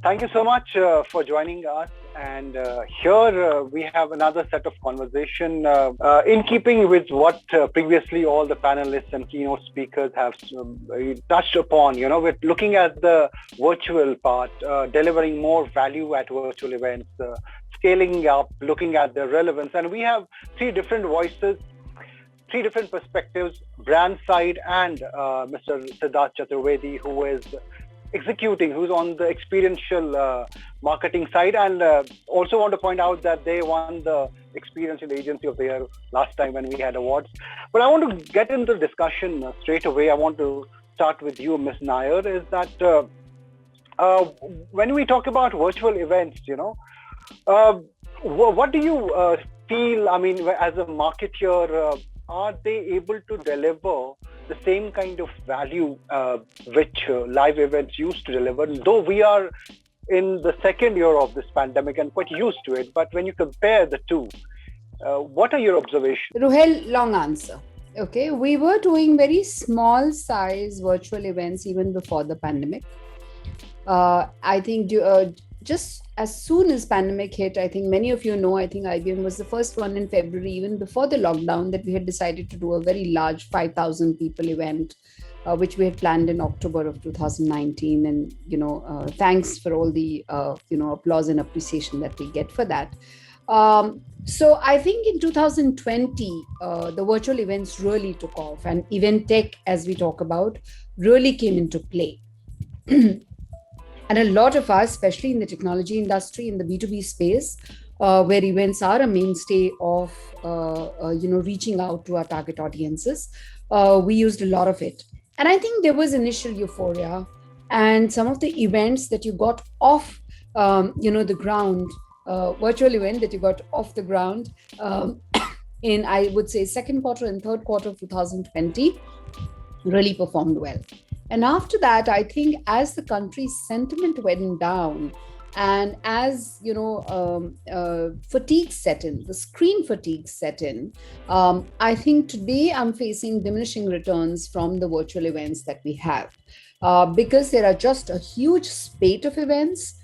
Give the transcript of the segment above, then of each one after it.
Thank you so much for joining us. And here we have another set of conversation in keeping with what previously all the panelists and keynote speakers have touched upon. We're looking at the virtual part, delivering more value at virtual events, scaling up, looking at the relevance. And we have three different voices, three different perspectives, brand side and Mr. Siddharth Chaturvedi, who is executing, who's on the experiential marketing side. And also want to point out that they won the Experiential Agency of the Year last time when we had awards. But I want to get into the discussion straight away. I want to start with you, Ms. Naair, is that when we talk about virtual events, what do you feel, I mean, as a marketer, are they able to deliver the same kind of value which live events used to deliver? Though we are in the second year of this pandemic and quite used to it, but when you compare the two, what are your observations? Ruhail, long answer. Okay, we were doing very small size virtual events even before the pandemic. I think just as soon as pandemic hit, I think many of you know, I think IBM was the first one in February, even before the lockdown, that we had decided to do a very large 5,000 people event, which we had planned in October of 2019. And, thanks for all the, applause and appreciation that we get for that. So I think in 2020, the virtual events really took off, and event tech, as we talk about, really came into play. And a lot of us, especially in the technology industry, in the B2B space, where events are a mainstay of, reaching out to our target audiences, we used a lot of it. And I think there was initial euphoria, and some of the events that you got off, the ground, virtual event that you got off the ground in, I would say, second quarter and third quarter of 2020 really performed well. And after that, I think as the country's sentiment went down and as, fatigue set in, the screen fatigue set in, I think today I'm facing diminishing returns from the virtual events that we have because there are just a huge spate of events.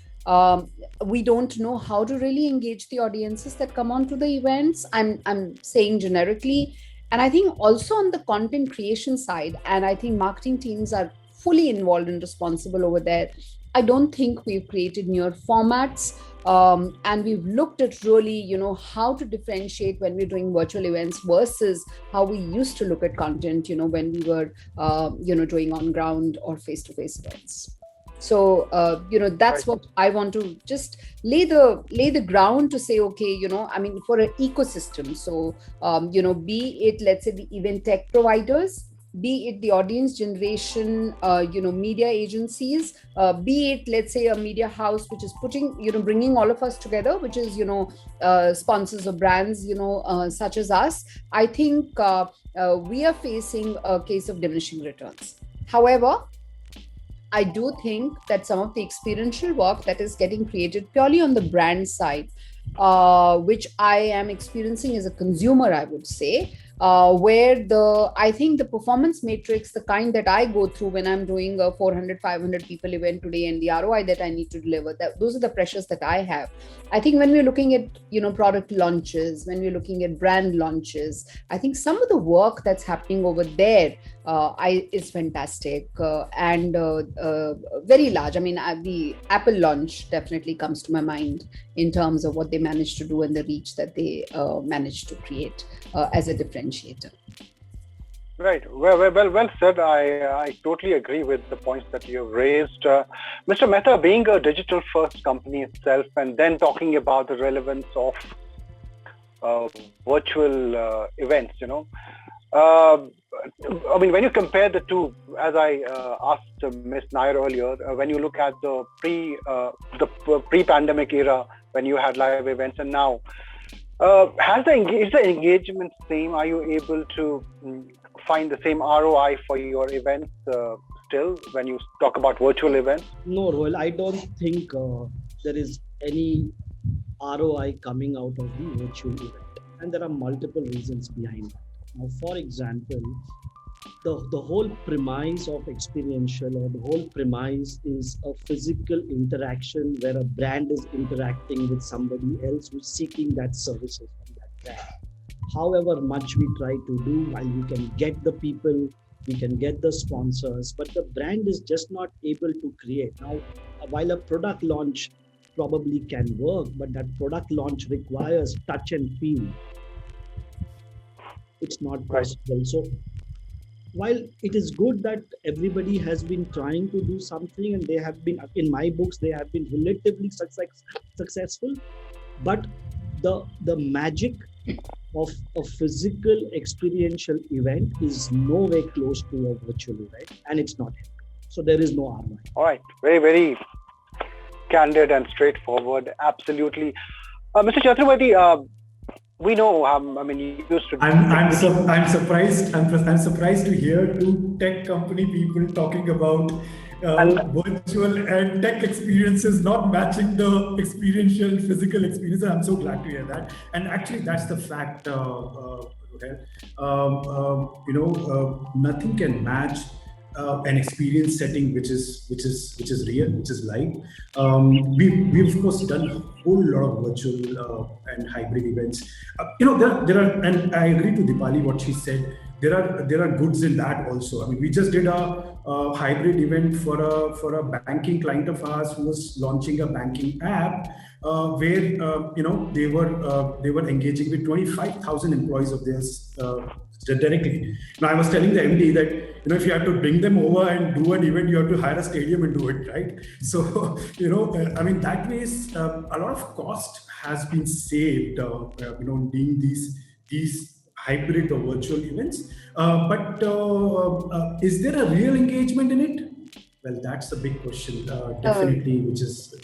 We don't know how to really engage the audiences that come onto the events. I'm saying generically. And I think also on the content creation side, and I think marketing teams are fully involved and responsible over there. I don't think we've created newer formats, and we've looked at really, how to differentiate when we're doing virtual events versus how we used to look at content, when we were, doing on ground or face-to-face events. So, that's what I want to just lay the ground to say, okay, for an ecosystem. So, be it, let's say, the event tech providers, be it the audience generation, media agencies, be it, let's say, a media house, which is bringing all of us together, which is, sponsors of brands, such as us. I think we are facing a case of diminishing returns. However, I do think that some of the experiential work that is getting created purely on the brand side, which I am experiencing as a consumer, I would say, where I think the performance matrix, the kind that I go through when I'm doing a 400, 500 people event today, and the ROI that I need to deliver, those are the pressures that I have. I think when we're looking at, product launches, when we're looking at brand launches, I think some of the work that's happening over there is fantastic and very large. I mean, the Apple launch definitely comes to my mind in terms of what they managed to do and the reach that they managed to create as a differentiator. Right. Well said. I totally agree with the points that you've raised. Mr. Mehta, being a digital first company itself, and then talking about the relevance of virtual events, when you compare the two, as I asked Ms. Naair earlier, when you look at the pre-pandemic era, when you had live events, and now, is the engagement same? Are you able to find the same ROI for your events still when you talk about virtual events? No, Ruhail, I don't think there is any ROI coming out of the virtual event. And there are multiple reasons behind that. Now, for example, the whole premise of experiential, or the whole premise, is a physical interaction where a brand is interacting with somebody else who's seeking that services from that brand. However much we try to do, while we can get the people, we can get the sponsors, but the brand is just not able to create. Now, while a product launch probably can work, but that product launch requires touch and feel. It's not possible. So while it is good that everybody has been trying to do something, and they have been, in my books, they have been relatively successful, but the magic of a physical experiential event is nowhere close to a virtual event, and it's not. So there is no ROI. All right, very, very candid and straightforward. Absolutely. Mr. Chakrabarti, we know, I mean, you used to. I'm surprised. I'm surprised to hear two tech company people talking about virtual and tech experiences not matching the experiential physical experience. I'm so glad to hear that. And actually, that's the fact. Ruhail. Nothing can match an experience setting which is real, which is live. We've of course done a whole lot of virtual and hybrid events. There are, and I agree to Deepali what she said. There are goods in that also. I mean, we just did a hybrid event for a banking client of ours who was launching a banking app where they were engaging with 25,000 employees of theirs directly. Now I was telling the MD that if you have to bring them over and do an event, you have to hire a stadium and do it, right? So I mean, that way a lot of cost has been saved. Doing these hybrid or virtual events. But is there a real engagement in it? Well, that's the big question, definitely, which is,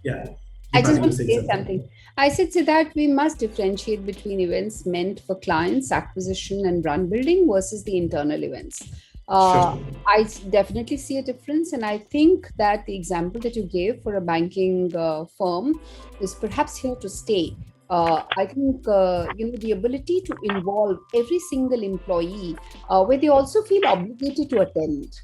yeah. I just want to say something. I said that we must differentiate between events meant for clients, acquisition and brand building versus the internal events. Sure. I definitely see a difference. And I think that the example that you gave for a banking firm is perhaps here to stay. I think, the ability to involve every single employee where they also feel obligated to attend.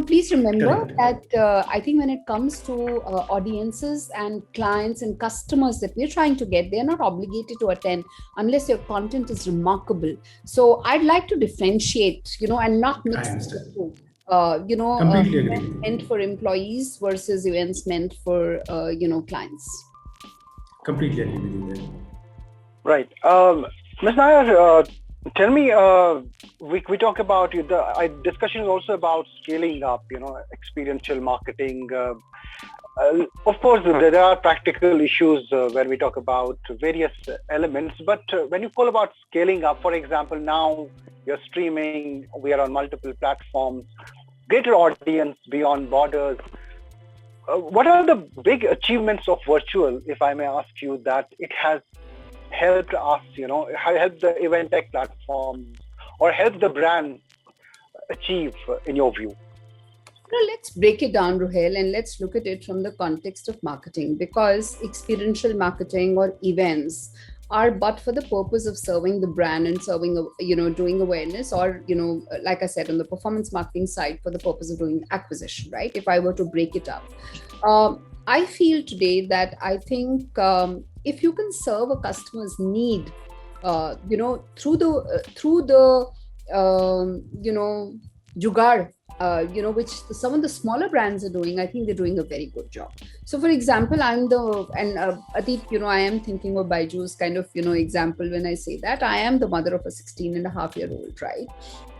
Please remember that I think when it comes to audiences and clients and customers that we're trying to get, they're not obligated to attend unless your content is remarkable. So I'd like to differentiate, and not mix the two. Events meant for employees versus events meant for, clients. Completely agree with you there. Right. Ms. Naair, tell me, we talk about the discussion is also about scaling up, experiential marketing. Of course, there are practical issues where we talk about various elements, but when you call about scaling up, for example, now you're streaming, we are on multiple platforms, greater audience beyond borders. What are the big achievements of virtual, if I may ask you, that it has helped us, help the event tech platform or help the brand achieve, in your view? Let's break it down, Ruhail, and let's look at it from the context of marketing, because experiential marketing or events are but for the purpose of serving the brand and serving, doing awareness, or, like I said, on the performance marketing side for the purpose of doing acquisition, right? If I were to break it up, I feel today that I think if you can serve a customer's need, through the jugaad, which some of the smaller brands are doing, I think they're doing a very good job. So, for example, Atit, I am thinking of Byjus kind of, example when I say that. I am the mother of a 16-and-a-half-year-old, right?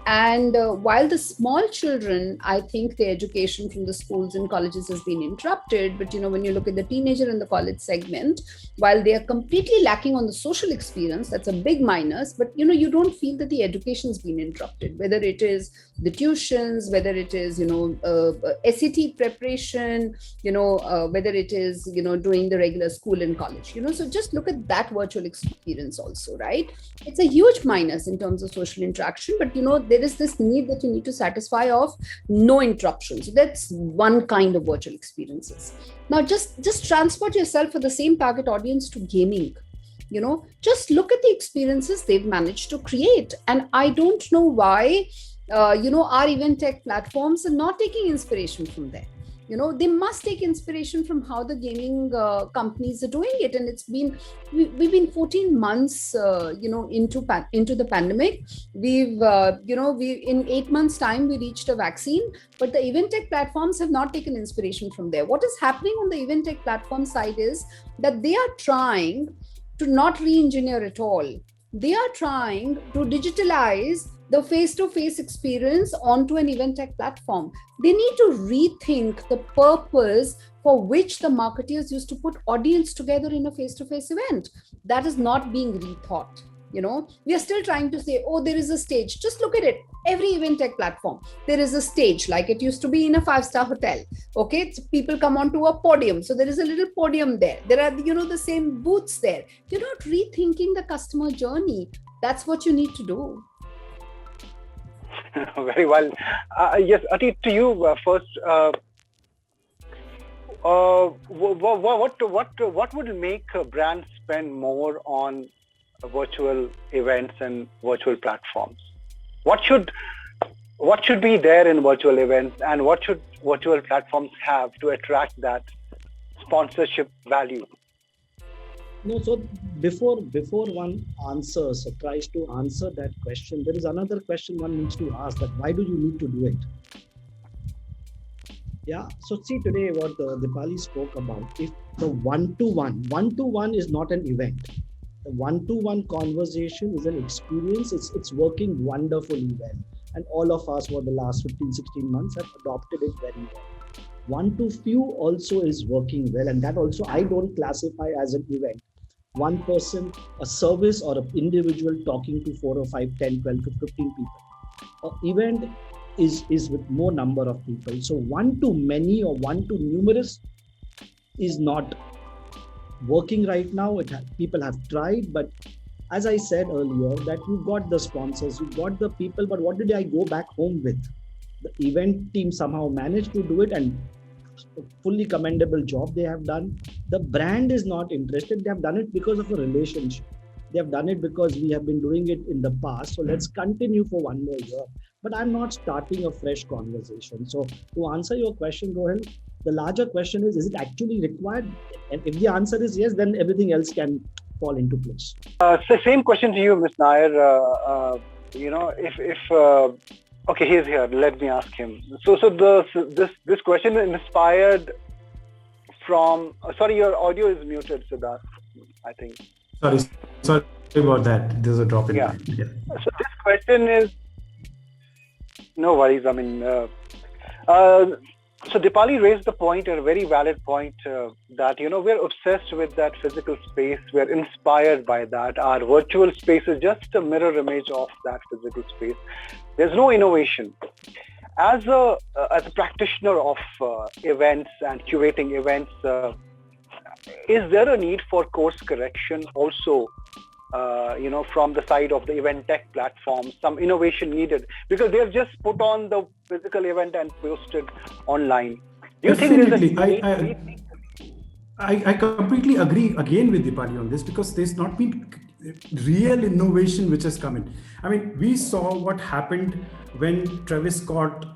And while the small children, I think the education from the schools and colleges has been interrupted. But, when you look at the teenager and the college segment, while they are completely lacking on the social experience, that's a big minus. But, you don't feel that the education has been interrupted, whether it is the tuitions, whether it is, SAT preparation, whether it is, doing the regular school and college, so just look at that virtual experience also, right? It's a huge minus in terms of social interaction, but, there is this need that you need to satisfy of no interruptions. So that's one kind of virtual experiences. Now, just transport yourself for the same target audience to gaming. Just look at the experiences they've managed to create. And I don't know why our event tech platforms are not taking inspiration from there. They must take inspiration from how the gaming companies are doing it. And we've been 14 months into the pandemic. We've we in 8 months time we reached a vaccine, but the event tech platforms have not taken inspiration from there. What is happening on the event tech platform side is that they are trying to not re-engineer at all. They are trying to digitalize the face-to-face experience onto an event tech platform. They need to rethink the purpose for which the marketers used to put audience together in a face-to-face event. That is not being rethought. We are still trying to say, oh, there is a stage. Just look at it. Every event tech platform, there is a stage, like it used to be in a 5-star hotel. Okay, people come onto a podium, so there is a little podium there. There are the same booths there. You're not rethinking the customer journey. That's what you need to do. Very well. Yes, Atit, to you first. What would make a brand spend more on virtual events and virtual platforms? What should be there in virtual events, and what should virtual platforms have to attract that sponsorship value? No, so before one answers or tries to answer that question, there is another question one needs to ask: that why do you need to do it? Yeah. So see today what Deepali spoke about. If the one-to-one is not an event. The one-to-one conversation is an experience. It's working wonderfully well. And all of us for the last 15, 16 months have adopted it very well. One-to-few also is working well. And that also I don't classify as an event. One person, a service or an individual talking to 4 or 5, 10, 12 to 15 people. An event is with more number of people. So one-to-many or one-to-numerous is not working right now. People have tried, but as I said earlier, that you got the sponsors, you got the people, but what did I go back home with? The event team somehow managed to do it, and a fully commendable job they have done. The brand is not interested. They have done it because of a relationship. They have done it because we have been doing it in the past. So let's continue for one more year. But I'm not starting a fresh conversation. So to answer your question, Ruhail, the larger question is it actually required? And if the answer is yes, then everything else can fall into place. So same question to you, Ms. Naair. Okay, he's here. Let me ask him. So this question is inspired from. Sorry, your audio is muted, Siddharth. I think. Sorry about that. There's a drop in. Yeah. So this question is. No worries. I mean. So Deepali raised the point, a very valid point, that we're obsessed with that physical space. We're inspired by that. Our virtual space is just a mirror image of that physical space. There's no innovation. As a practitioner of events and curating events, is there a need for course correction also? From the side of the event tech platform, some innovation needed, because they've just put on the physical event and posted online. Do you think there's a need? I completely agree again with Deepali on this, because there's not been real innovation which has come in. I mean, we saw what happened when Travis Scott,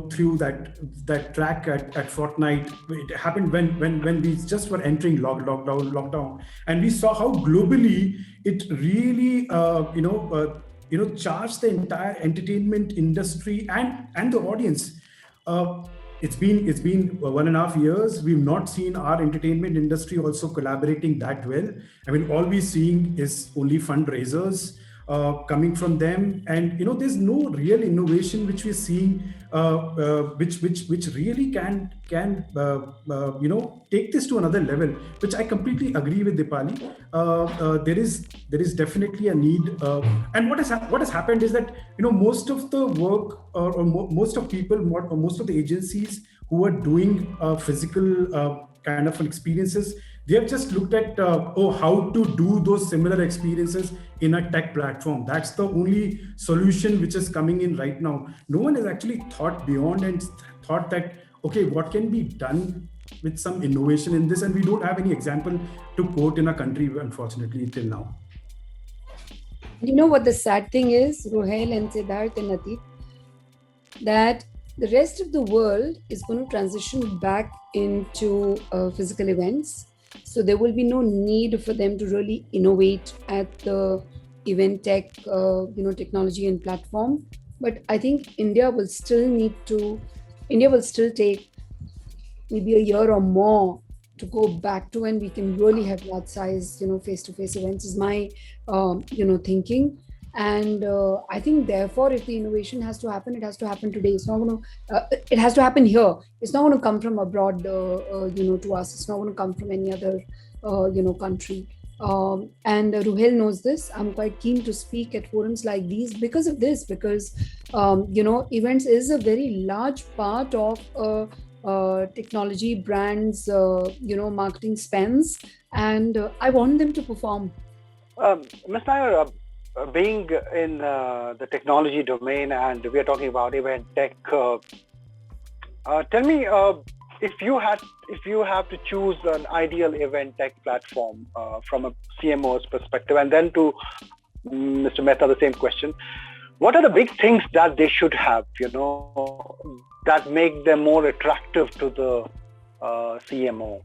threw that track at Fortnite. It happened when we just were entering lockdown, and we saw how globally it really, charged the entire entertainment industry and the audience. It's been 1.5 years. We've not seen our entertainment industry also collaborating that well. I mean, all we're seeing is only fundraisers coming from them, and there's no real innovation which we're seeing, which really can take this to another level. Which I completely agree with Deepali. There is definitely a need, and what has happened is that most of the work or most of people or most of the agencies who are doing physical kind of experiences, they have just looked at how to do those similar experiences in a tech platform. That's the only solution which is coming in right now. No one has actually thought beyond and thought that, okay, what can be done with some innovation in this? And we don't have any example to quote in our country, unfortunately, till now. You know what the sad thing is, Ruhail and Siddharth and Atit? that the rest of the world is going to transition back into physical events. So there will be no need for them to really innovate at the event tech, technology and platform. But I think India will still take maybe a year or more to go back to when we can really have large size, face-to-face events is my, thinking. And I think therefore, if the innovation has to happen, it has to happen today. It's not going to, it has to happen here. It's not going to come from abroad, to us. It's not going to come from any other, country. And Ruhail knows this. I'm quite keen to speak at forums like these because of this, because, events is a very large part of technology brands, marketing spends, and I want them to perform. Ms. Naair, being in the technology domain, and we are talking about event tech, tell me, if you have to choose an ideal event tech platform from a CMO's perspective, and then to Mr. Mehta, the same question, what are the big things that they should have, that make them more attractive to the CMO?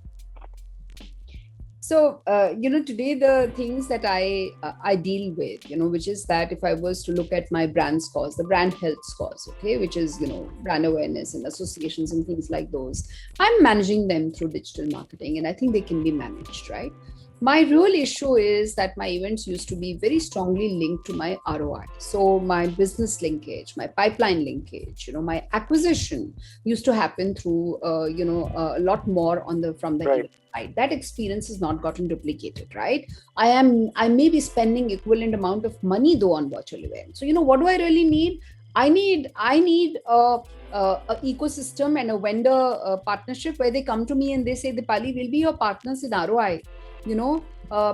So, today the things that I deal with, which is that if I was to look at my brand scores, the brand health scores, okay, which is, brand awareness and associations and things like those, I'm managing them through digital marketing, and I think they can be managed, right? My real issue is that my events used to be very strongly linked to my ROI. So my business linkage, my pipeline linkage, my acquisition used to happen through, a lot more from the event side. That experience has not gotten duplicated, right? I may be spending equivalent amount of money though on virtual events. So, what do I really need? I need a ecosystem and a vendor partnership where they come to me and they say, Deepali, we'll be your partners in ROI.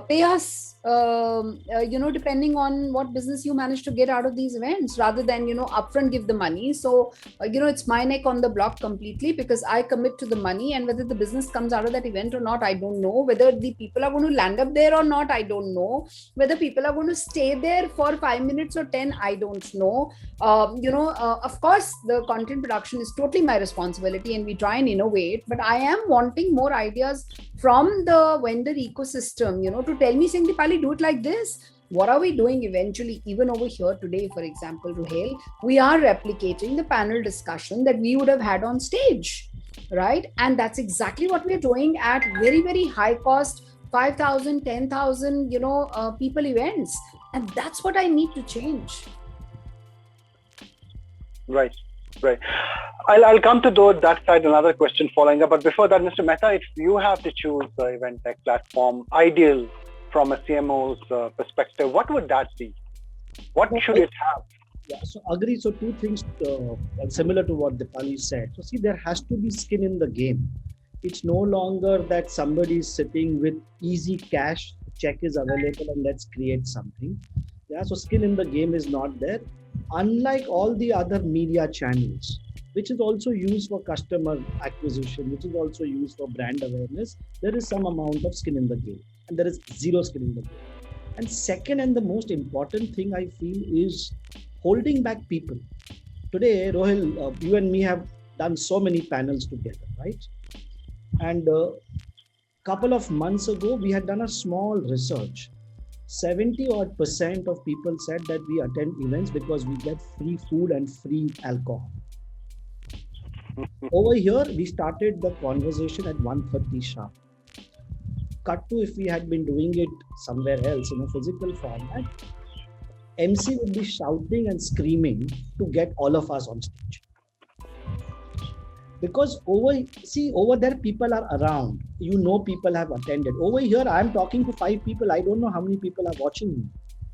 Pay us, depending on what business you manage to get out of these events, rather than, upfront give the money. So, it's my neck on the block completely, because I commit to the money, and whether the business comes out of that event or not, I don't know. Whether the people are going to land up there or not, I don't know. Whether people are going to stay there for 5 minutes or 10, I don't know. Of course, the content production is totally my responsibility, and we try and innovate, but I am wanting more ideas from the vendor ecosystem, to tell me, saying, Deepali, do it like this. What are we doing eventually? Even over here today, for example, Ruhail, we are replicating the panel discussion that we would have had on stage, right? And that's exactly what we're doing at very, very high cost, 5,000, 10,000, people events. And that's what I need to change. Right. I'll come to that side, another question following up. But before that, Mr. Mehta, if you have to choose the event tech platform ideal from a CMO's perspective, what would that be? What should it have? Yeah, so agree. So two things similar to what Deepali said. So see, there has to be skin in the game. It's no longer that somebody is sitting with easy cash, check is available, and let's create something. Yeah, so skin in the game is not there. Unlike all the other media channels, which is also used for customer acquisition, which is also used for brand awareness, there is some amount of skin in the game, and there is zero skin in the game. And second, and the most important thing I feel, is holding back people. Today, Ruhail, you and me have done so many panels together, right? And a couple of months ago, we had done a small research. 70% of people said that we attend events because we get free food and free alcohol. Over here, we started the conversation at 1:30 sharp. Cut to, if we had been doing it somewhere else in a physical format, MC would be shouting and screaming to get all of us on stage. Because over there, people are around. People have attended. Over here, I'm talking to 5 people. I don't know how many people are watching me.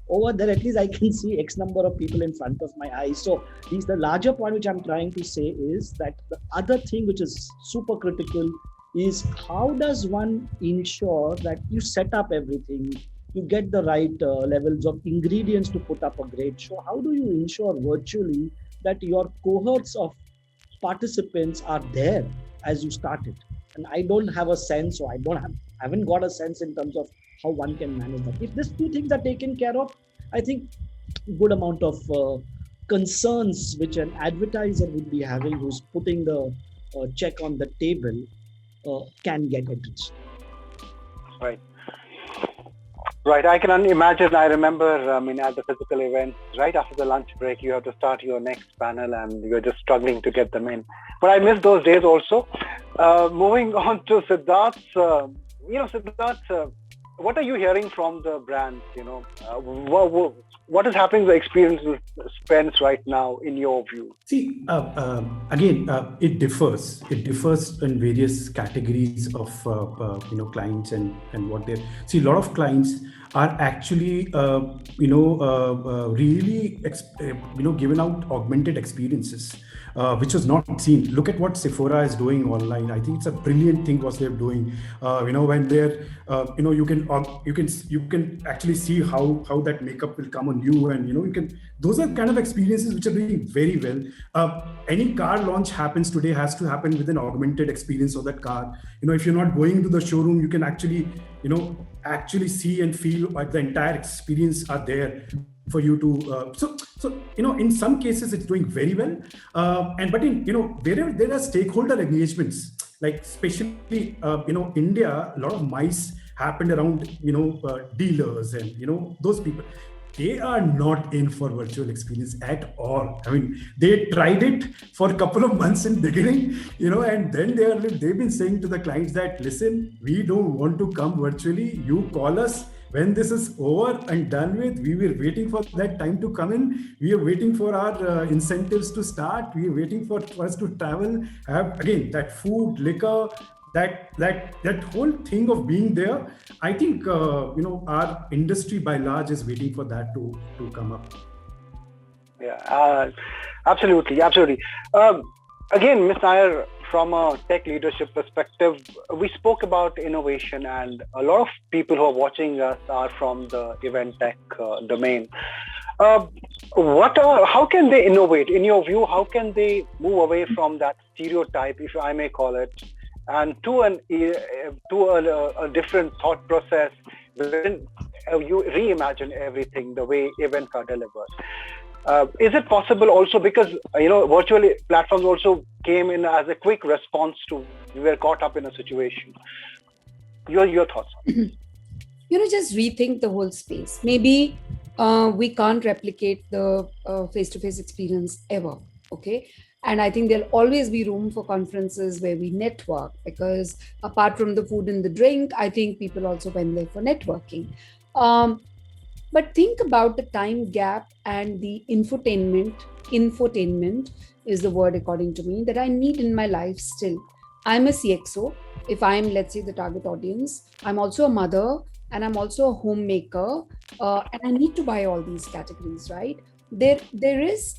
Over there, at least I can see X number of people in front of my eyes. So the larger point which I'm trying to say is that the other thing which is super critical is, how does one ensure that you set up everything, you get the right levels of ingredients to put up a great show? How do you ensure virtually that your cohorts of participants are there as you started? And I don't have a sense, or I haven't got a sense in terms of how one can manage that. If these two things are taken care of, I think good amount of concerns which an advertiser would be having who's putting the check on the table can get addressed. Right. Right. I can imagine. I remember, at the physical event, right after the lunch break, you have to start your next panel and you're just struggling to get them in. But I miss those days also. Moving on to Siddharth. Siddharth, what are you hearing from the brands? What is happening to the experience spends right now, in your view? See, again, it differs. It differs in various categories of clients and what they see. A lot of clients are actually really given out augmented experiences, which was not seen. Look at what Sephora is doing online. I think it's a brilliant thing what they're doing. When they're you can actually see how that makeup will come on you, and those are kind of experiences which are doing very well. Any car launch happens today has to happen with an augmented experience of that car. If you're not going to the showroom, you can actually see and feel like the entire experience are there for you to in some cases it's doing very well, but in wherever there are stakeholder engagements, like especially India, a lot of mice happened around dealers and those people. They are not in for virtual experience at all. I mean, they tried it for a couple of months in the beginning, and then they've been saying to the clients that, listen, we don't want to come virtually. You call us when this is over and done with. We were waiting for that time to come in. We are waiting for our incentives to start. We are waiting for us to travel, have again that food, liquor, that whole thing of being there. I think our industry by large is waiting for that to come up. Yeah, absolutely. Again, Ms. Naair, from a tech leadership perspective, we spoke about innovation, and a lot of people who are watching us are from the event tech domain. How can they innovate? In your view, how can they move away from that stereotype, if I may call it, and to a different thought process wherein you reimagine everything the way events are delivered? Is it possible also, because virtual platforms also came in as a quick response to, we were caught up in a situation? Your thoughts on it? Just rethink the whole space. Maybe we can't replicate the face-to-face experience ever, okay? And I think there'll always be room for conferences where we network, because apart from the food and the drink, I think people also went there for networking. But think about the time gap and the infotainment is the word according to me that I need in my life still. I'm a CXO. If I'm, let's say, the target audience, I'm also a mother and I'm also a homemaker, and I need to buy all these categories, right? There is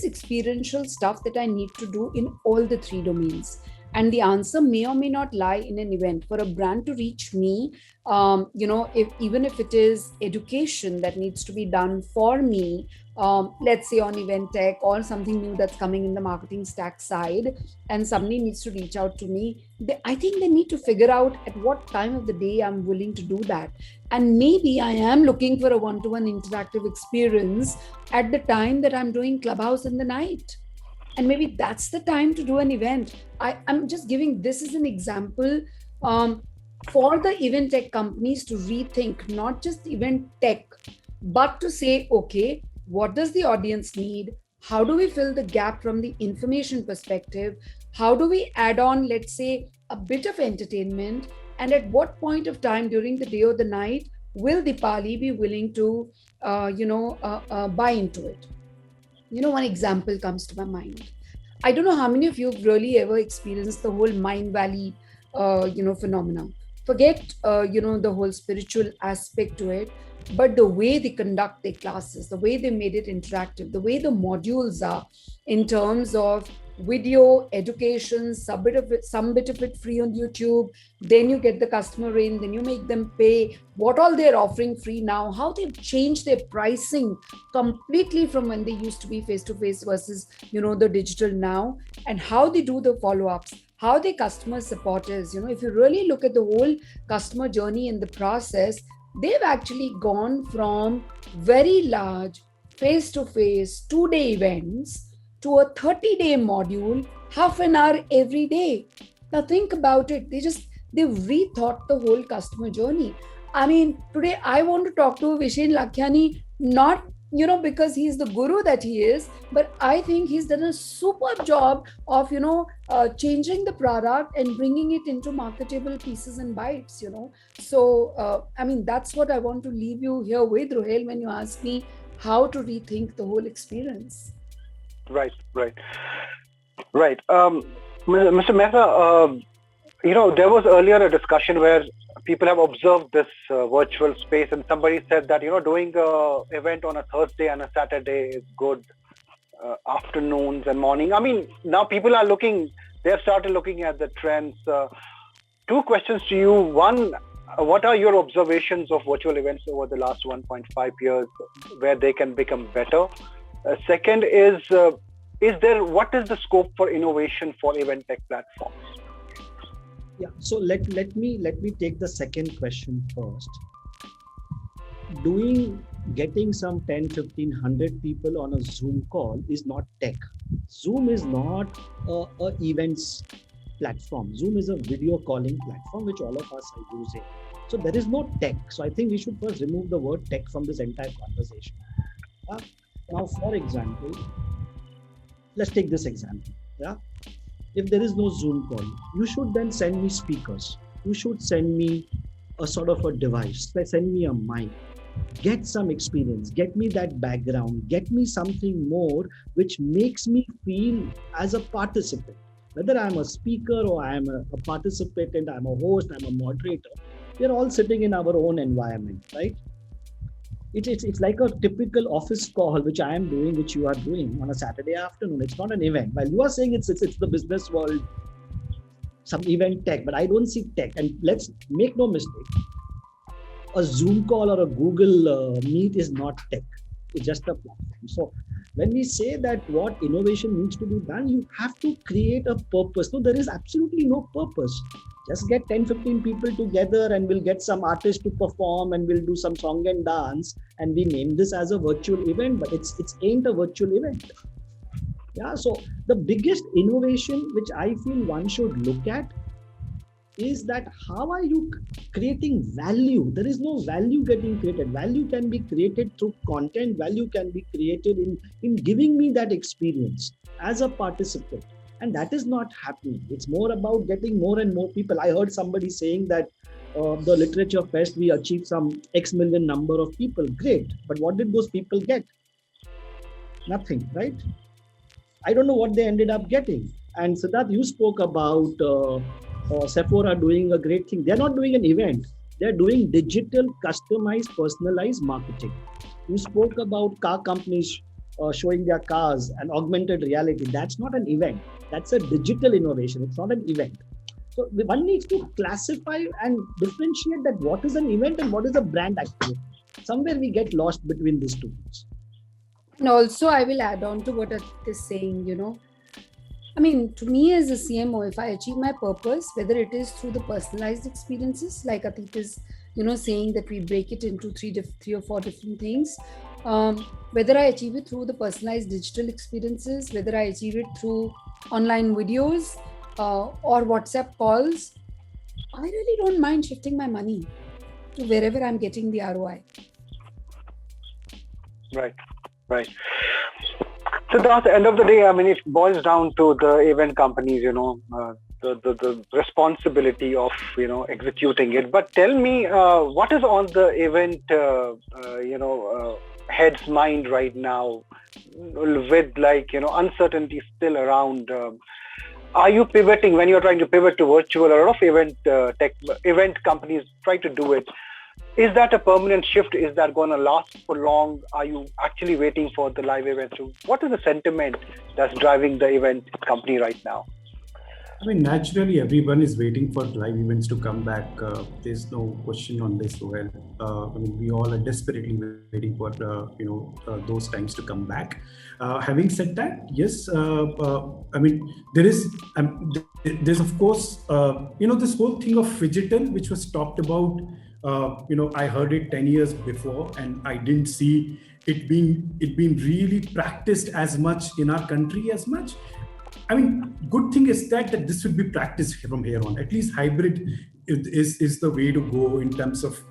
experiential stuff that I need to do in all the three domains. And the answer may or may not lie in an event. For a brand to reach me, even if it is education that needs to be done for me, let's say on event tech or something new that's coming in the marketing stack side, and somebody needs to reach out to me, I think they need to figure out at what time of the day I'm willing to do that. And maybe I am looking for a one-to-one interactive experience at the time that I'm doing Clubhouse in the night. And maybe that's the time to do an event. I'm just giving this as an example for the event tech companies to rethink, not just event tech, but to say, okay, what does the audience need? How do we fill the gap from the information perspective? How do we add on, let's say, a bit of entertainment? And at what point of time during the day or the night will Deepali be willing to, buy into it? One example comes to my mind. I don't know how many of you have really ever experienced the whole Mind Valley, phenomena. Forget, the whole spiritual aspect to it, but the way they conduct their classes, the way they made it interactive, the way the modules are in terms of video, education, some bit of it free on YouTube, then you get the customer in, then you make them pay, what all they're offering free now, how they've changed their pricing completely from when they used to be face-to-face versus, the digital now, and how they do the follow-ups, how their customer support is. If you really look at the whole customer journey in the process, they've actually gone from very large face-to-face 2-day events to a 30-day module, half an hour every day. Now think about it. They've rethought the whole customer journey. I mean, today I want to talk to Vishen Lakhiani, not because he's the guru that he is, but I think he's done a superb job of changing the product and bringing it into marketable pieces and bites. So I mean, that's what I want to leave you here with, Ruhail, when you ask me how to rethink the whole experience. Right. Mr. Mehta, there was earlier a discussion where people have observed this virtual space, and somebody said that doing an event on a Thursday and a Saturday is good. Afternoons and morning. I mean, now people are they have started looking at the trends. Two questions to you. One, what are your observations of virtual events over the last 1.5 years, where they can become better? Second is what is the scope for innovation for event tech platforms? Yeah, so let me take the second question first. Getting some 10, 15, 100 people on a Zoom call is not tech. Zoom is not a events platform. Zoom is a video calling platform which all of us are using. So there is no tech. So I think we should first remove the word tech from this entire conversation. Now, for example, let's take this example. Yeah. If there is no Zoom call, you should then send me speakers. You should send me a sort of a device. Send me a mic. Get some experience. Get me that background. Get me something more which makes me feel as a participant. Whether I'm a speaker or I'm a participant and I'm a host, I'm a moderator, we're all sitting in our own environment, right? It's like a typical office call, which I am doing, which you are doing on a Saturday afternoon. It's not an event. While you are saying it's the business world, some event tech, but I don't see tech. And let's make no mistake, a Zoom call or a Google Meet is not tech. It's just a platform. So when we say that what innovation needs to be done, you have to create a purpose. No, there is absolutely no purpose. Just get 10, 15 people together and we'll get some artists to perform and we'll do some song and dance and we name this as a virtual event, but it ain't a virtual event. Yeah, so the biggest innovation which I feel one should look at is that how are you creating value? There is no value getting created. Value can be created through content. Value can be created in giving me that experience as a participant. And that is not happening. It's more about getting more and more people. I heard somebody saying that the literature fest, we achieved some X million number of people. Great. But what did those people get? Nothing, right? I don't know what they ended up getting. And Siddharth, you spoke about Sephora doing a great thing. They're not doing an event. They're doing digital, customized, personalized marketing. You spoke about car companies showing their cars and augmented reality. That's not an event. That's a digital innovation. It's not an event. So one needs to classify and differentiate that what is an event and what is a brand activity. Somewhere we get lost between these two things. And also, I will add on to what Atit is saying, I mean, to me as a CMO, if I achieve my purpose, whether it is through the personalized experiences, like Atit is, saying that we break it into three or four different things, whether I achieve it through the personalized digital experiences, whether I achieve it through online videos or WhatsApp calls, I really don't mind shifting my money to wherever I'm getting the ROI. Right. So at the end of the day, I mean, it boils down to the event companies, the responsibility of, executing it. But tell me, what is on the event, head's mind right now with uncertainty still around? Are you pivoting when you're trying to pivot to virtual? A lot of event companies try to do it. Is that a permanent shift? Is that going to last for long? Are you actually waiting for the live events? What is the sentiment that's driving the event company right now? I mean, naturally, everyone is waiting for live events to come back. There's no question on this, Ruhail. I mean, we all are desperately waiting for those times to come back. Having said that, yes, I mean, there's of course, this whole thing of phygital, which was talked about. I heard it 10 years before and I didn't see it being really practiced as much in our country as much. I mean, good thing is that this will be practiced from here on. At least hybrid is the way to go in terms of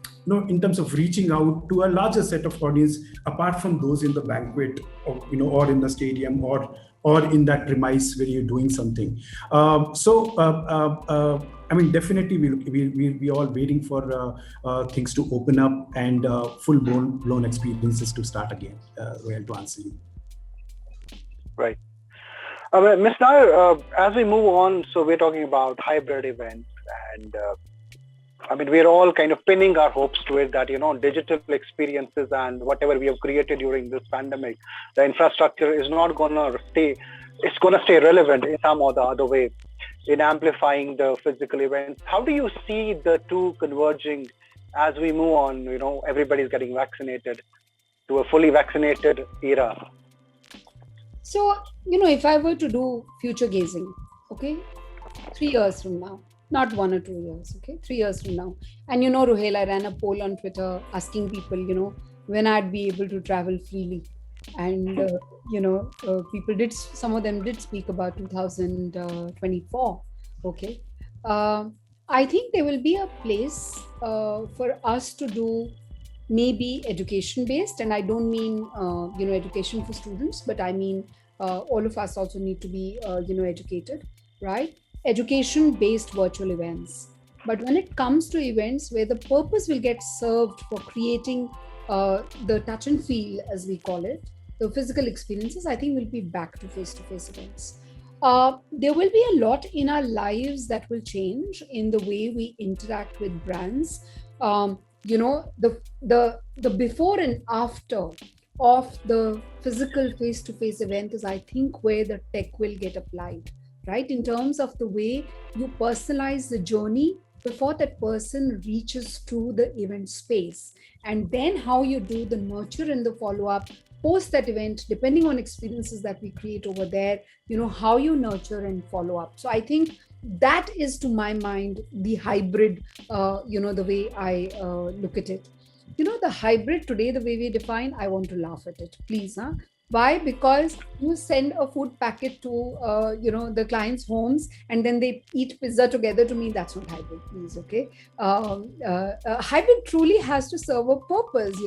reaching out to a larger set of audience apart from those in the banquet or in the stadium or in that premise where you're doing something. I mean, definitely we all waiting for things to open up and full blown experiences to start again. Ruhail, to answer you. Right. Ms. Naair, as we move on, so we're talking about hybrid events, and I mean, we're all kind of pinning our hopes to it that, digital experiences and whatever we have created during this pandemic, the infrastructure is not going to stay, it's going to stay relevant in some or the other way in amplifying the physical events. How do you see the two converging as we move on? Everybody's getting vaccinated to a fully vaccinated era. So, if I were to do future gazing, okay, 3 years from now, not 1 or 2 years, okay, 3 years from now. And Ruhail, I ran a poll on Twitter asking people, when I'd be able to travel freely. And, some of them did speak about 2024, okay. I think there will be a place for us to do maybe education based, and I don't mean education for students, but I mean all of us also need to be educated, right? Education based virtual events. But when it comes to events where the purpose will get served for creating the touch and feel, as we call it, the physical experiences, I think we'll be back to face-to-face events. There will be a lot in our lives that will change in the way we interact with brands. The before and after of the physical face-to-face event is, I think, where the tech will get applied, right? In terms of the way you personalize the journey before that person reaches to the event space, and then how you do the nurture and the follow-up post that event, depending on experiences that we create over there, how you nurture and follow up. So I think that is, to my mind, the hybrid, the way I look at it. The hybrid today, the way we define, I want to laugh at it, please. Why? Because you send a food packet to, the client's homes and then they eat pizza together. To me, that's not hybrid, please, okay? Hybrid truly has to serve a purpose,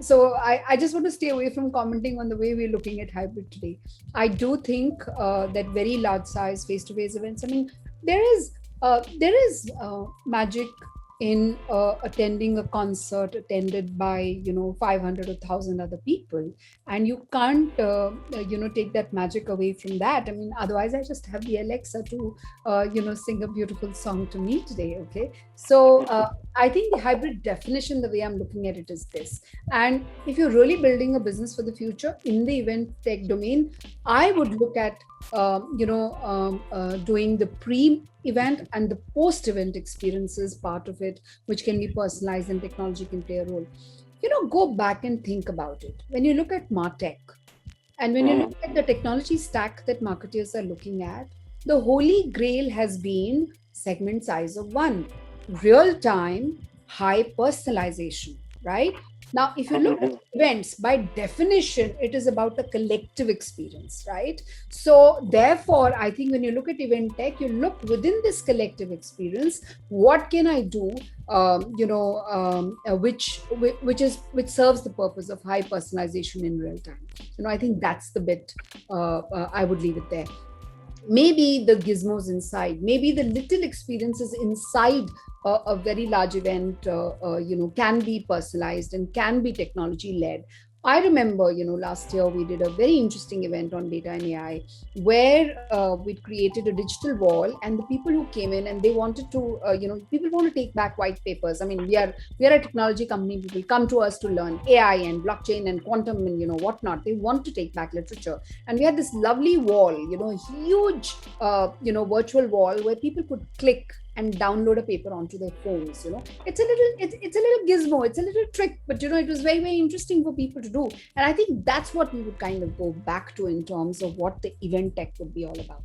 So I just want to stay away from commenting on the way we're looking at hybrid today. I do think that very large size face-to-face events, I mean, there is magic in attending a concert attended by 500 or 1,000 other people, and you can't take that magic away from that. I mean, otherwise I just have the Alexa to sing a beautiful song to me today, okay? So I think the hybrid definition, the way I'm looking at it, is this. And if you're really building a business for the future in the event tech domain, I would look at doing the pre-event and the post-event experiences part of it, which can be personalized and technology can play a role. Go back and think about it. When you look at MarTech and when you look at the technology stack that marketers are looking at, the holy grail has been segment size of 1, real-time, high personalization, right? Now, if you look at events, by definition, it is about the collective experience, right? So therefore, I think when you look at event tech, you look within this collective experience, what can I do, which serves the purpose of high personalization in real time. I think that's the bit I would leave it there. Maybe the gizmos inside, maybe the little experiences inside a very large event, can be personalized and can be technology led. I remember, last year we did a very interesting event on data and AI where we created a digital wall, and the people who came in and they wanted to, people want to take back white papers. I mean, we are a technology company. People come to us to learn AI and blockchain and quantum and, whatnot. They want to take back literature. And we had this lovely wall, huge, virtual wall where people could click and download a paper onto their phones. It's a little gizmo, it's a little trick, but it was very, very interesting for people to do. And I think that's what we would kind of go back to in terms of what the event tech would be all about.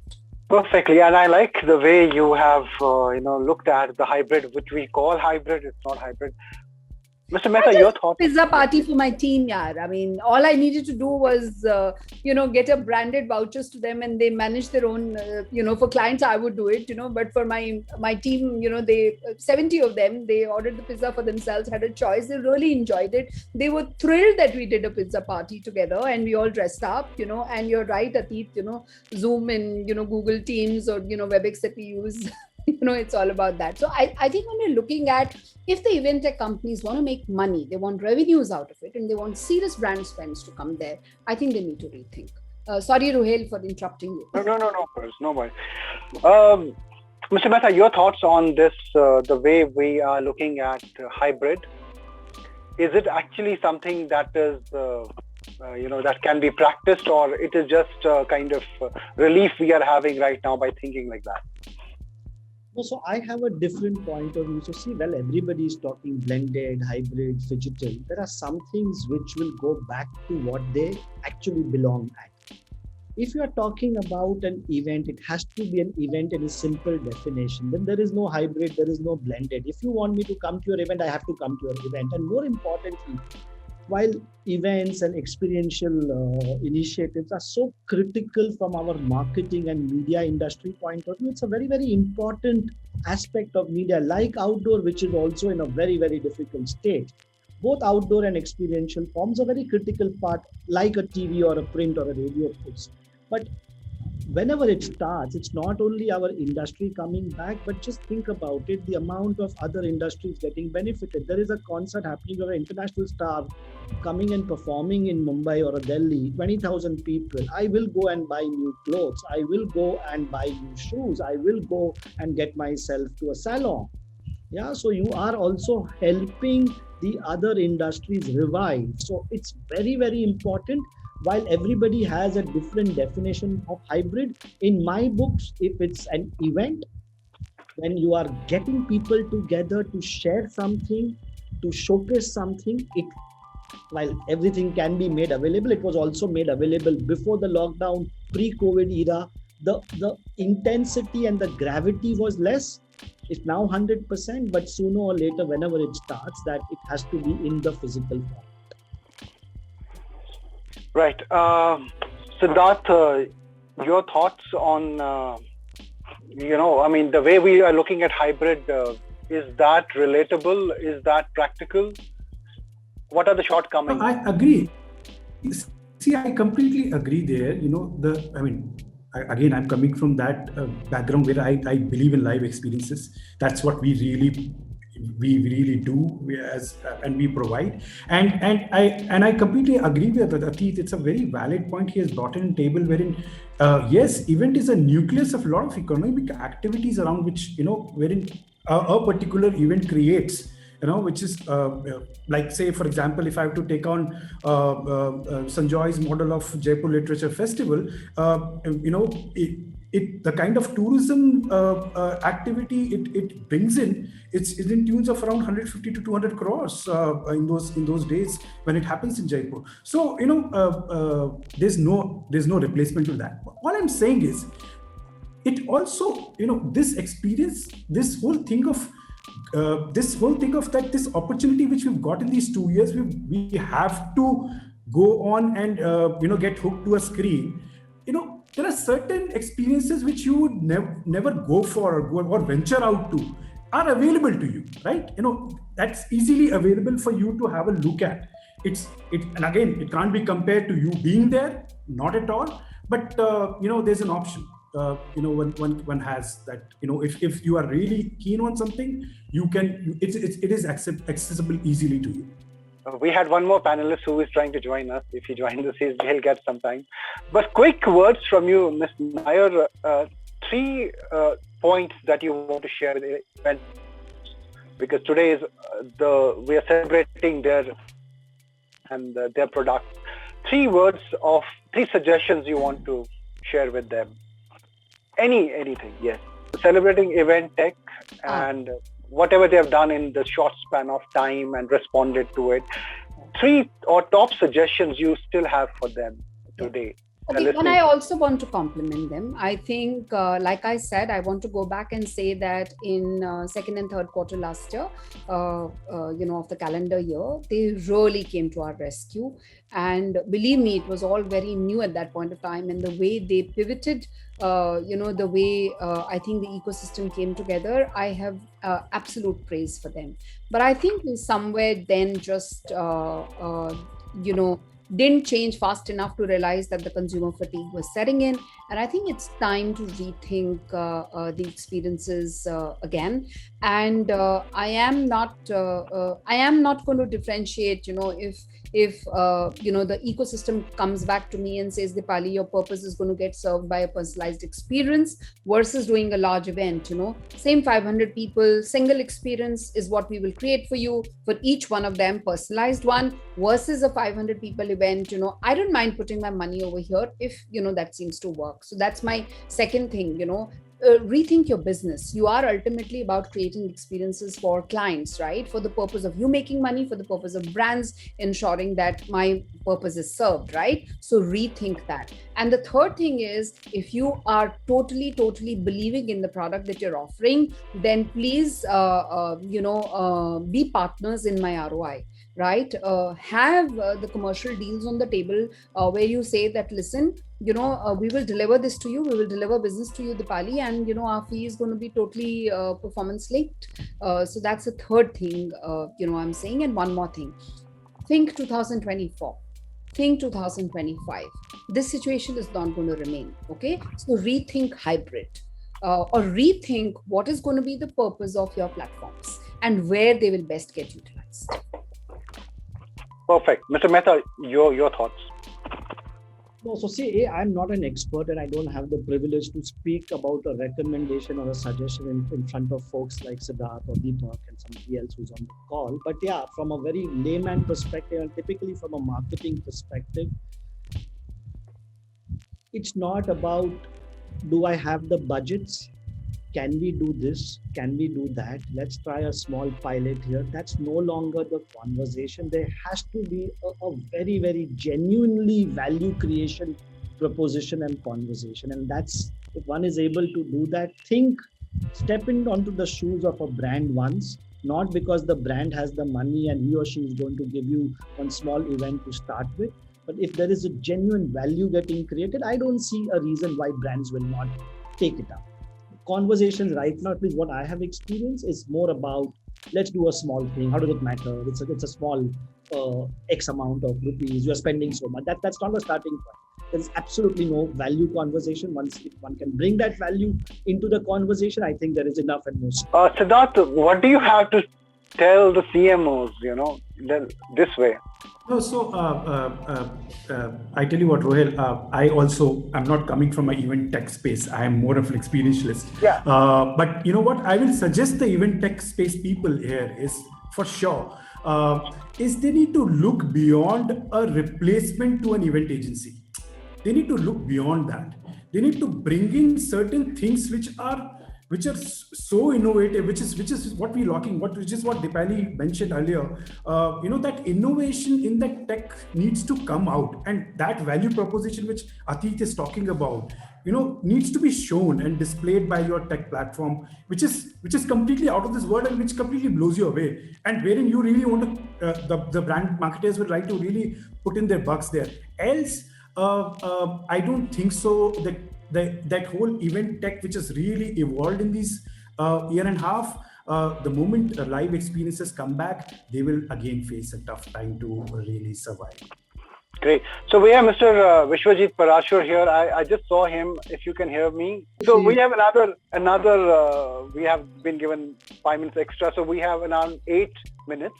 Perfectly. And I like the way you have looked at the hybrid, which we call hybrid. It's not hybrid. Mr. Mehta, your thoughts? Pizza party for my team, yaar. I mean, all I needed to do was, get a branded vouchers to them, and they manage their own. For clients, I would do it, But for my team, they 70 of them, they ordered the pizza for themselves, had a choice. They really enjoyed it. They were thrilled that we did a pizza party together, and we all dressed up, And you're right, Atit, Zoom and Google Teams or WebEx that we use. It's all about that. So I think when you're looking at, if the event tech companies want to make money, they want revenues out of it, and they want serious brand spends to come there, I think they need to rethink. Sorry, Ruhail, for interrupting you. No, of course, no worries. Mr. Mehta, your thoughts on this, the way we are looking at hybrid. Is it actually something that is, that can be practiced, or it is just kind of relief we are having right now by thinking like that? No, so I have a different point of view. So see, everybody is talking blended, hybrid, digital. There are some things which will go back to what they actually belong at. If you are talking about an event, it has to be an event in a simple definition. Then there is no hybrid, there is no blended. If you want me to come to your event, I have to come to your event. And more importantly, while events and experiential initiatives are so critical from our marketing and media industry point of view, it's a very, very important aspect of media, like outdoor, which is also in a very, very difficult state. Both outdoor and experiential forms a very critical part, like a TV or a print or a radio post. But whenever it starts, it's not only our industry coming back, but just think about it, the amount of other industries getting benefited. There is a concert happening of an international star coming and performing in Mumbai or Delhi, 20,000 people. I will go and buy new clothes. I will go and buy new shoes. I will go and get myself to a salon. Yeah, so you are also helping the other industries revive. So it's very, very important. While everybody has a different definition of hybrid, in my books, if it's an event, when you are getting people together to share something, to showcase something, while everything can be made available, it was also made available before the lockdown, pre-COVID era. The intensity and the gravity was less. It's now 100%, but sooner or later, whenever it starts, that it has to be in the physical form. Right. Siddharth, your thoughts on, the way we are looking at hybrid, is that relatable? Is that practical? What are the shortcomings? I agree. See, I completely agree there. Again, I'm coming from that background where I believe in live experiences. That's what we really do and we provide. And I completely agree with Atit. It's a very valid point he has brought in table wherein, yes, event is a nucleus of a lot of economic activities around which, wherein a particular event creates, which is like, say, for example, if I have to take on Sanjoy's model of Jaipur Literature Festival, the kind of tourism activity it brings in, it's in tunes of around 150 to 200 crores in those days when it happens in Jaipur. So, there's no replacement to that. All I'm saying is, it also, this experience, this whole thing of that, this opportunity which we've got in these 2 years, we have to go on and get hooked to a screen. There are certain experiences which you would never go for or venture out to are available to you, right? That's easily available for you to have a look at. And again, it can't be compared to you being there, not at all. But there's an option. One has that. If you are really keen on something, it is accessible easily to you. We had one more panelist who is trying to join us. If he joins us, he'll get some time. But quick words from you, Ms. Naair. 3 points that you want to share with the event, because today is we are celebrating their product. 3 suggestions you want to share with them. Anything, yes. Celebrating event tech and whatever they have done in the short span of time and responded to it. 3 or top suggestions you still have for them today. Okay, and I also want to compliment them. I think, like I said, I want to go back and say that in second and third quarter last year, of the calendar year, they really came to our rescue. And believe me, it was all very new at that point of time. And the way they pivoted, the way I think the ecosystem came together, I have absolute praise for them. But I think we somewhere then just, didn't change fast enough to realize that the consumer fatigue was setting in. And I think it's time to rethink the experiences again. And I am not going to differentiate, if the ecosystem comes back to me and says, Deepali, your purpose is going to get served by a personalized experience versus doing a large event. Same 500 people, single experience is what we will create for you, for each one of them, personalized one, versus a 500 people event. I don't mind putting my money over here if that seems to work. So that's my second thing. Rethink your business. You are ultimately about creating experiences for clients, right? For the purpose of you making money, for the purpose of brands ensuring that my purpose is served, right? So rethink that. And the third thing is, if you are totally believing in the product that you're offering, then please, be partners in my ROI. Right? Have the commercial deals on the table where you say that, listen, we will deliver this to you. We will deliver business to you, Deepali, and, our fee is going to be totally performance linked. So that's the third thing, I'm saying. And one more thing, think 2024, think 2025. This situation is not going to remain. Okay. So rethink hybrid or rethink what is going to be the purpose of your platforms and where they will best get utilized. Perfect. Mr. Mehta, your thoughts. No, so see, I'm not an expert and I don't have the privilege to speak about a recommendation or a suggestion in front of folks like Siddharth or Deepak and somebody else who's on the call. But yeah, from a very layman perspective and typically from a marketing perspective, it's not about, do I have the budgets? Can we do this? Can we do that? Let's try a small pilot here. That's no longer the conversation. There has to be a very, very genuinely value creation proposition and conversation. And that's, if one is able to do that, step onto the shoes of a brand once, not because the brand has the money and he or she is going to give you one small event to start with. But if there is a genuine value getting created, I don't see a reason why brands will not take it up. Conversations right now, at least what I have experienced, is more about, let's do a small thing. How does it matter? It's a small X amount of rupees. You're spending so much. That's not a starting point. There's absolutely no value conversation. If one can bring that value into the conversation, I think there is enough and more. Siddharth, what do you have to tell the CMOs, this way? No, so I tell you what, Ruhail, I'm not coming from an event tech space. I am more of an experientialist. Yeah. But you know what? I will suggest the event tech space people here is, for sure, is they need to look beyond a replacement to an event agency. They need to look beyond that. They need to bring in certain things which are so innovative, which is what we're lacking, which is what Deepali mentioned earlier. That innovation in the tech needs to come out, and that value proposition which Atit is talking about, needs to be shown and displayed by your tech platform, which is completely out of this world and which completely blows you away, and wherein you really want to, the brand marketers would like to really put in their bucks there. Else, I don't think so that whole event tech, which has really evolved in these year and a half, the moment live experiences come back, they will again face a tough time to really survive. Great. So we have Mr. Vishwajit Parashur here. I just saw him, if you can hear me. So we have another we have been given 5 minutes extra. So we have around 8 minutes.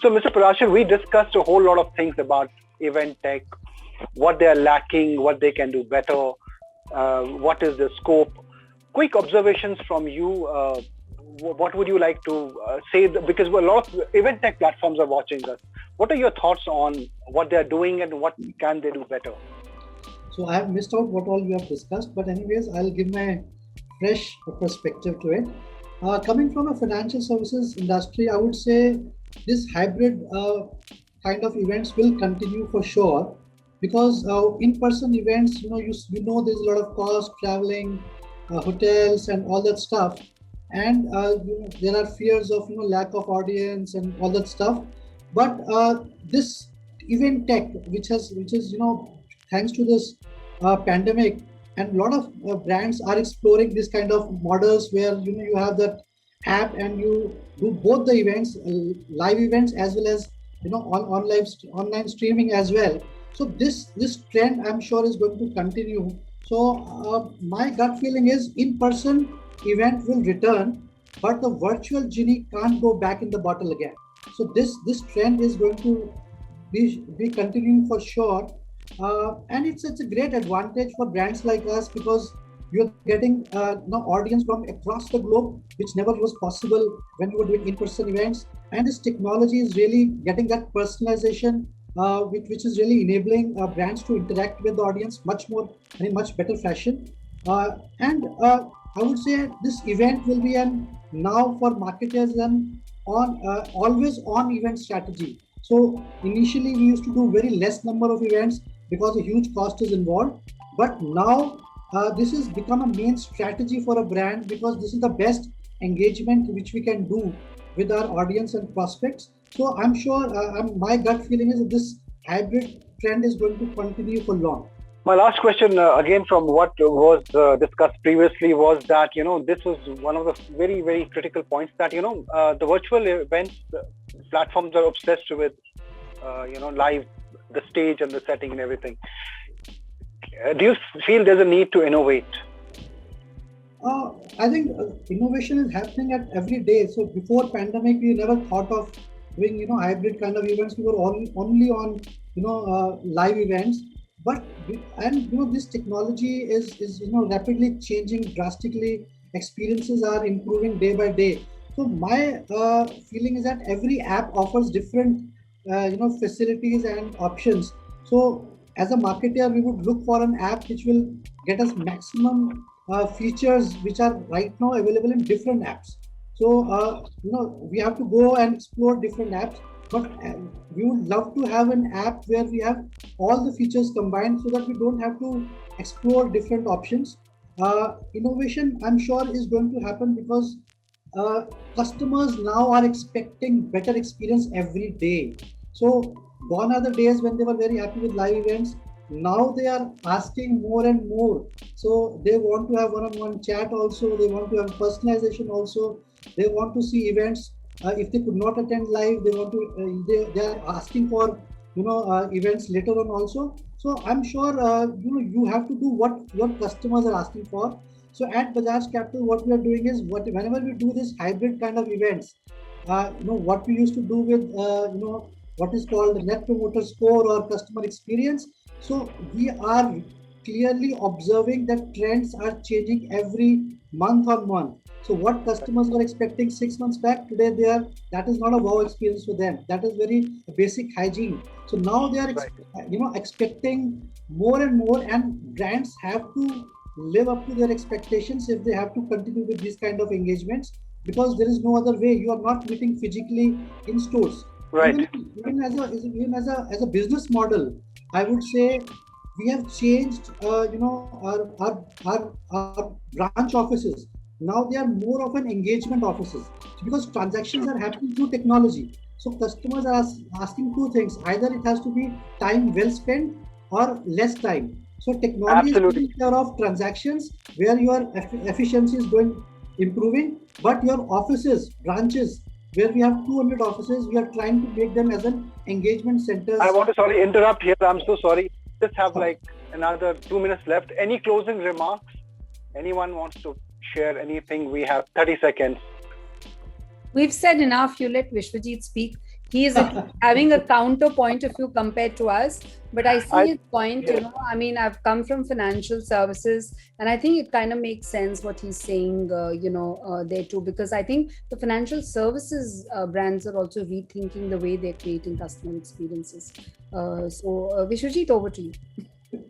So Mr. Parashur, we discussed a whole lot of things about event tech, what they are lacking, what they can do better. What is the scope? Quick observations from you. What would you like to say? Because a lot of event tech platforms are watching us. What are your thoughts on what they're doing and what can they do better? So I have missed out what all you have discussed, but anyways, I'll give my fresh perspective to it. Coming from a financial services industry, I would say this hybrid kind of events will continue for sure. because in-person events, you know there's a lot of cost, traveling, hotels, and all that stuff, and there are fears of lack of audience and all that stuff. But this event tech, which is thanks to this pandemic, and a lot of brands are exploring this kind of models where you have that app and you do both the events, live events, as well as online streaming as well. So this trend, I'm sure, is going to continue. So my gut feeling is in-person event will return, but the virtual genie can't go back in the bottle again. So this trend is going to be continuing for sure, and it's a great advantage for brands like us, because you're getting audience from across the globe, which never was possible when you were doing in-person events. And this technology is really getting that personalization, which is really enabling brands to interact with the audience much more and in much better fashion. And I would say this event will be an now for marketers and on always on event strategy. So initially we used to do very less number of events because a huge cost is involved, but now this has become a main strategy for a brand, because this is the best engagement which we can do with our audience and prospects. So I'm sure my gut feeling is that this hybrid trend is going to continue for long. My last question, again, from what was discussed previously, was that, this was one of the very, very critical points that, the virtual events platforms are obsessed with, live, the stage and the setting and everything. Do you feel there's a need to innovate? I think innovation is happening at every day. So before pandemic, we never thought of doing, hybrid kind of events. We were only on, live events. But this technology is rapidly changing drastically. Experiences are improving day by day. So my feeling is that every app offers different facilities and options. So as a marketer, we would look for an app which will get us maximum features which are right now available in different apps. So we have to go and explore different apps. But we would love to have an app where we have all the features combined, so that we don't have to explore different options. Innovation, I'm sure, is going to happen, because customers now are expecting better experience every day. So gone are the days when they were very happy with live events. Now they are asking more and more. So they want to have one-on-one chat also. They want to have personalization also. They want to see events. If they could not attend live, they want to. They are asking for events later on also. So I'm sure you have to do what your customers are asking for. So at Bajaj Capital, what we are doing is whenever we do this hybrid kind of events, what we used to do with what is called the Net Promoter Score or customer experience. So we are clearly observing that trends are changing every month on month. So what customers were expecting 6 months back, today that is not a wow experience for them. That is very basic hygiene. So now they are expecting more and more, and brands have to live up to their expectations if they have to continue with these kind of engagements, because there is no other way. You are not meeting physically in stores. Right. Even as a business model, I would say we have changed our branch offices. Now they are more of an engagement offices, because transactions are happening through technology. So customers are asking two things: either it has to be time well spent or less time. So technology is taking care of transactions where your efficiency is improving, but your offices, branches, where we have 200 offices, we are trying to make them as an engagement centers. I want to interrupt here. I'm so sorry. Just have another 2 minutes left. Any closing remarks? Anyone wants to share anything? We have 30 seconds. We've said enough. You let Vishwajit speak. He is having a counter point of view compared to us. But I see his point, I've come from financial services, and I think it kind of makes sense what he's saying, there too, because I think the financial services brands are also rethinking the way they're creating customer experiences. So Vishwajit, over to you.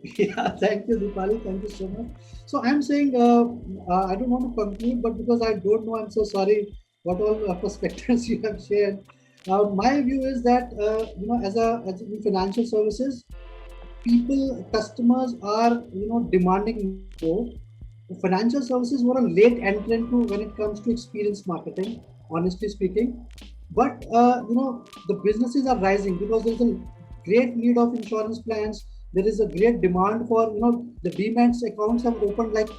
Yeah, thank you, Deepali. Thank you so much. So I'm saying, I don't want to conclude, but because I don't know, I'm so sorry what all perspectives you have shared. My view is that, as in financial services, customers are, demanding more. Financial services were a late entrant to when it comes to experience marketing, honestly speaking. But the businesses are rising because there's a great need of insurance plans. There is a great demand for, the Demat accounts have opened like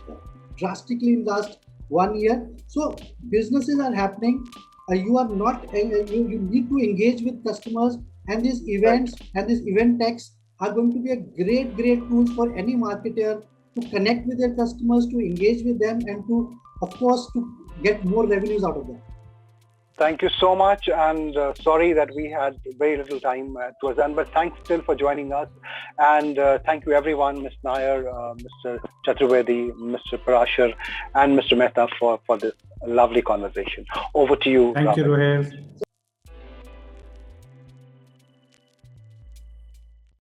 drastically in last 1 year. So businesses are happening. You are not, you need to engage with customers, and these events and these event techs are going to be a great tools for any marketer to connect with their customers, to engage with them, and to, of course, to get more revenues out of them. Thank you so much, and sorry that we had very little time towards end, but thanks still for joining us. And thank you everyone, Ms. Naair, Mr. Chaturvedi, Mr. Parashar, and Mr. Mehta for this lovely conversation. Over to you. Thank you, Ruhail.